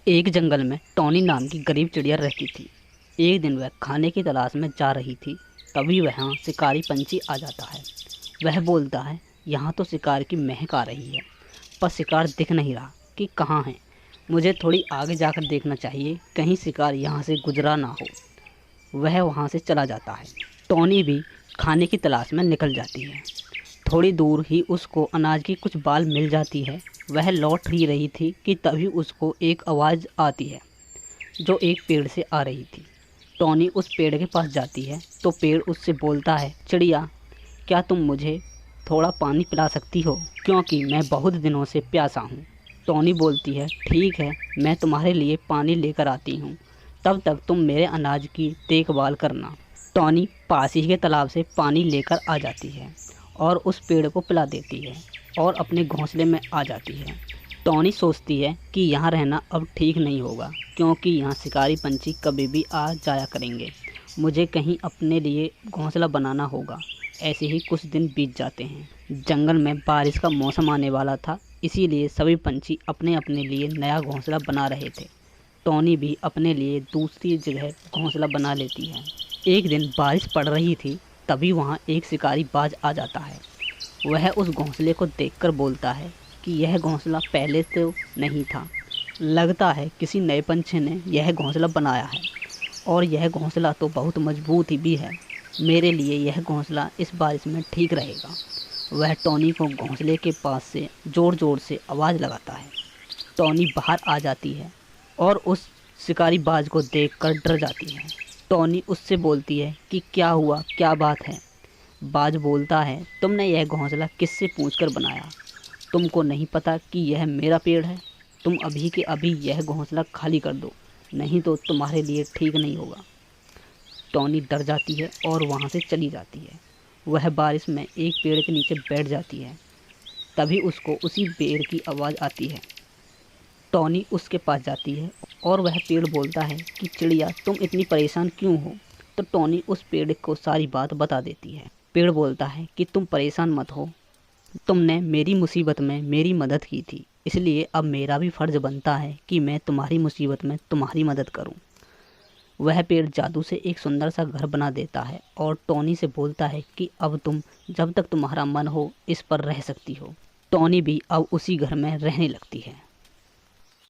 एक जंगल में टॉनी नाम की गरीब चिड़िया रहती थी। एक दिन वह खाने की तलाश में जा रही थी। तभी वहाँ शिकारी पंछी आ जाता है। वह बोलता है, यहाँ तो शिकार की महक आ रही है, पर शिकार दिख नहीं रहा कि कहाँ है। मुझे थोड़ी आगे जाकर देखना चाहिए, कहीं शिकार यहाँ से गुजरा ना हो। वह वहाँ से चला जाता है। टॉनी भी खाने की तलाश में निकल जाती है। थोड़ी दूर ही उसको अनाज की कुछ बाल मिल जाती है। वह लौट ही रही थी कि तभी उसको एक आवाज़ आती है जो एक पेड़ से आ रही थी। टॉनी उस पेड़ के पास जाती है तो पेड़ उससे बोलता है, चिड़िया, क्या तुम मुझे थोड़ा पानी पिला सकती हो, क्योंकि मैं बहुत दिनों से प्यासा हूँ। टॉनी बोलती है, ठीक है, मैं तुम्हारे लिए पानी लेकर आती हूँ, तब तक तुम मेरे अनाज की देखभाल करना। टॉनी पास ही के तालाब से पानी लेकर आ जाती है और उस पेड़ को पिला देती है और अपने घोंसले में आ जाती है। टॉनी सोचती है कि यहाँ रहना अब ठीक नहीं होगा, क्योंकि यहाँ शिकारी पंछी कभी भी आ जाया करेंगे। मुझे कहीं अपने लिए घोंसला बनाना होगा। ऐसे ही कुछ दिन बीत जाते हैं। जंगल में बारिश का मौसम आने वाला था, इसीलिए सभी पंछी अपने अपने लिए नया घोंसला बना रहे थे। टॉनी भी अपने लिए दूसरी जगह घोंसला बना लेती है। एक दिन बारिश पड़ रही थी, तभी वहाँ एक शिकारी बाज आ जाता है। वह उस घोंसले को देखकर बोलता है कि यह घोंसला पहले तो नहीं था। लगता है किसी नए पंछी ने यह घोंसला बनाया है, और यह घोंसला तो बहुत मजबूत ही भी है। मेरे लिए यह घोंसला इस बारिश में ठीक रहेगा। वह टॉनी को घोंसले के पास से ज़ोर ज़ोर से आवाज़ लगाता है। टॉनी बाहर आ जाती है और उस शिकारी बाज को देखकर डर जाती है। टॉनी उससे बोलती है कि क्या हुआ, क्या बात है। बाज बोलता है, तुमने यह घोंसला किससे पूछकर बनाया? तुमको नहीं पता कि यह मेरा पेड़ है? तुम अभी के अभी यह घोंसला खाली कर दो, नहीं तो तुम्हारे लिए ठीक नहीं होगा। टॉनी डर जाती है और वहाँ से चली जाती है। वह बारिश में एक पेड़ के नीचे बैठ जाती है। तभी उसको उसी पेड़ की आवाज़ आती है। टॉनी उसके पास जाती है और वह पेड़ बोलता है कि चिड़िया, तुम इतनी परेशान क्यों हो? तो टॉनी उस पेड़ को सारी बात बता देती है। पेड़ बोलता है कि तुम परेशान मत हो, तुमने मेरी मुसीबत में मेरी मदद की थी, इसलिए अब मेरा भी फ़र्ज़ बनता है कि मैं तुम्हारी मुसीबत में तुम्हारी मदद करूं। वह पेड़ जादू से एक सुंदर सा घर बना देता है और टॉनी से बोलता है कि अब तुम जब तक तुम्हारा मन हो इस पर रह सकती हो। टॉनी भी अब उसी घर में रहने लगती है।